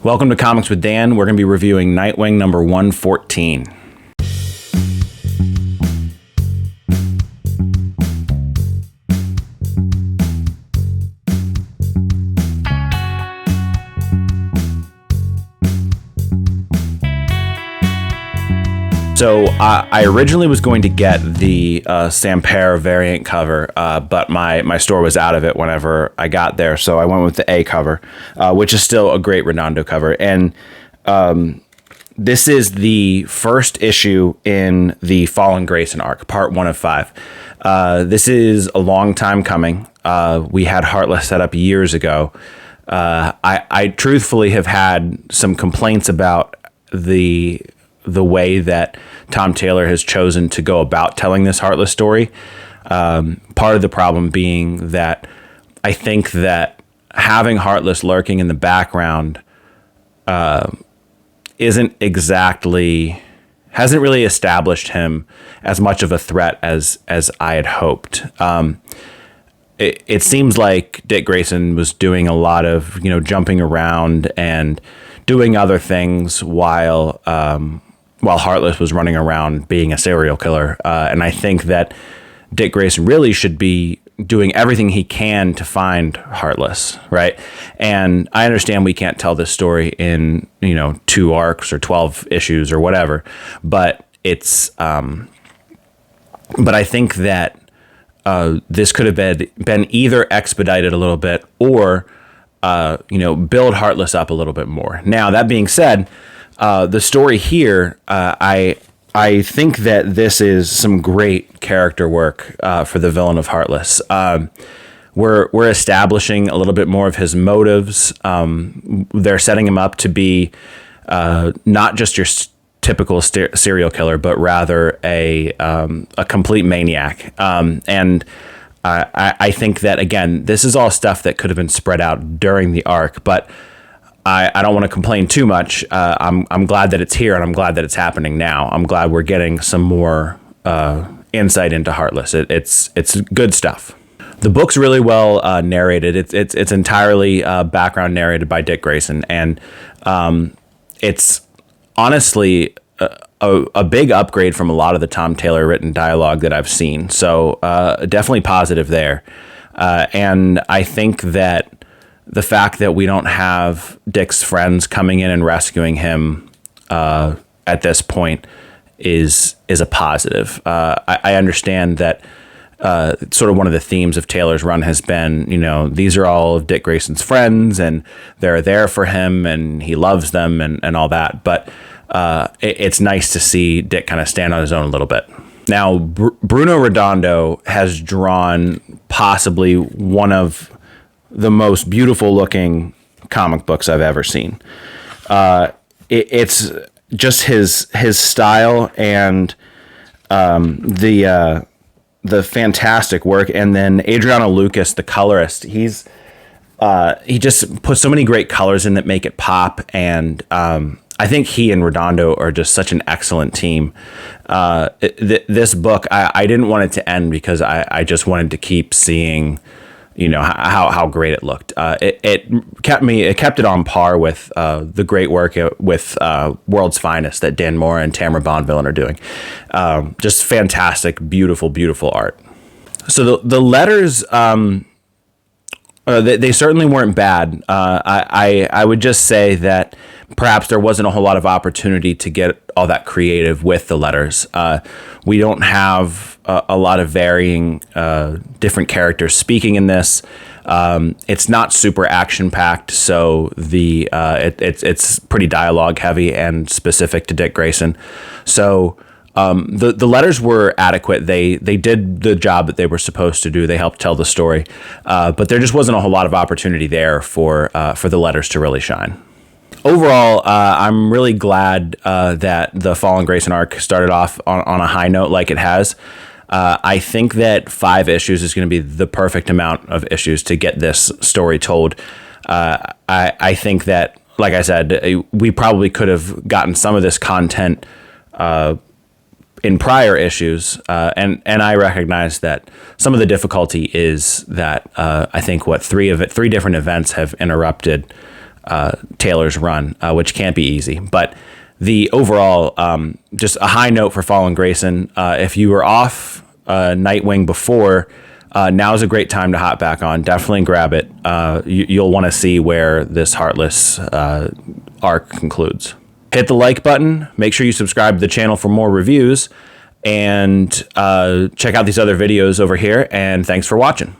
Welcome to Comics with Dan. We're going to be reviewing Nightwing number 114. So I originally was going to get the Sampere variant cover, but my store was out of it whenever I got there, so I went with the A cover, which is still a great Redondo cover. And this is the first issue in the Fallen Grayson arc, part 1 of 5. This is a long time coming. We had Heartless set up years ago. I truthfully have had some complaints about the way that Tom Taylor has chosen to go about telling this Heartless story. Part of the problem being that I think that having Heartless lurking in the background hasn't really established him as much of a threat as I had hoped. It seems like Dick Grayson was doing a lot of jumping around and doing other things while Heartless was running around being a serial killer. And I think that Dick Grayson really should be doing everything he can to find Heartless, right? And I understand we can't tell this story in, 2 arcs or 12 issues or whatever, but it's, but I think that this could have been either expedited a little bit or, build Heartless up a little bit more. Now, that being said, the story here, I think that this is some great character work for the villain of Heartless. We're establishing a little bit more of his motives. They're setting him up to be not just your typical serial killer, but rather a complete maniac. And I think that, again, this is all stuff that could have been spread out during the arc, but I don't want to complain too much. I'm glad that it's here, and I'm glad that it's happening now. I'm glad we're getting some more insight into Heartless. It's good stuff. The book's really well narrated. It's entirely background narrated by Dick Grayson, and it's honestly a big upgrade from a lot of the Tom Taylor written dialogue that I've seen. So definitely positive there. And I think that the fact that we don't have Dick's friends coming in and rescuing him at this point is a positive. I understand that sort of one of the themes of Taylor's run has been, these are all of Dick Grayson's friends and they're there for him and he loves them and all that. But it's nice to see Dick kind of stand on his own a little bit. Now, Bruno Redondo has drawn possibly one of the most beautiful looking comic books I've ever seen. It's just his style and the fantastic work. And then Adriano Lucas, the colorist, he just puts so many great colors in that make it pop. And I think he and Redondo are just such an excellent team. This book, I didn't want it to end because I just wanted to keep seeing how great it looked. It kept it on par with the great work with World's Finest that Dan Mora and Tamara Bonvillain are doing. Just fantastic, beautiful, beautiful art. So the letters, they certainly weren't bad. I would just say that perhaps there wasn't a whole lot of opportunity to get all that creative with the letters. We don't have a lot of varying different characters speaking in this. It's not super action packed, so it's pretty dialogue heavy and specific to Dick Grayson. So the letters were adequate. They did the job that they were supposed to do. They helped tell the story, but there just wasn't a whole lot of opportunity there for the letters to really shine. Overall, I'm really glad that the Fallen Grayson arc started off on a high note like it has. I think that 5 issues is going to be the perfect amount of issues to get this story told. I think that, like I said, we probably could have gotten some of this content in prior issues, and I recognize that some of the difficulty is that I think 3 different events have interrupted Taylor's run, which can't be easy. But the overall, just a high note for Fallen Grayson. If you were off Nightwing before, now is a great time to hop back on. Definitely grab it. You'll want to see where this Heartless arc concludes. Hit the like button. Make sure you subscribe to the channel for more reviews. And check out these other videos over here. And thanks for watching.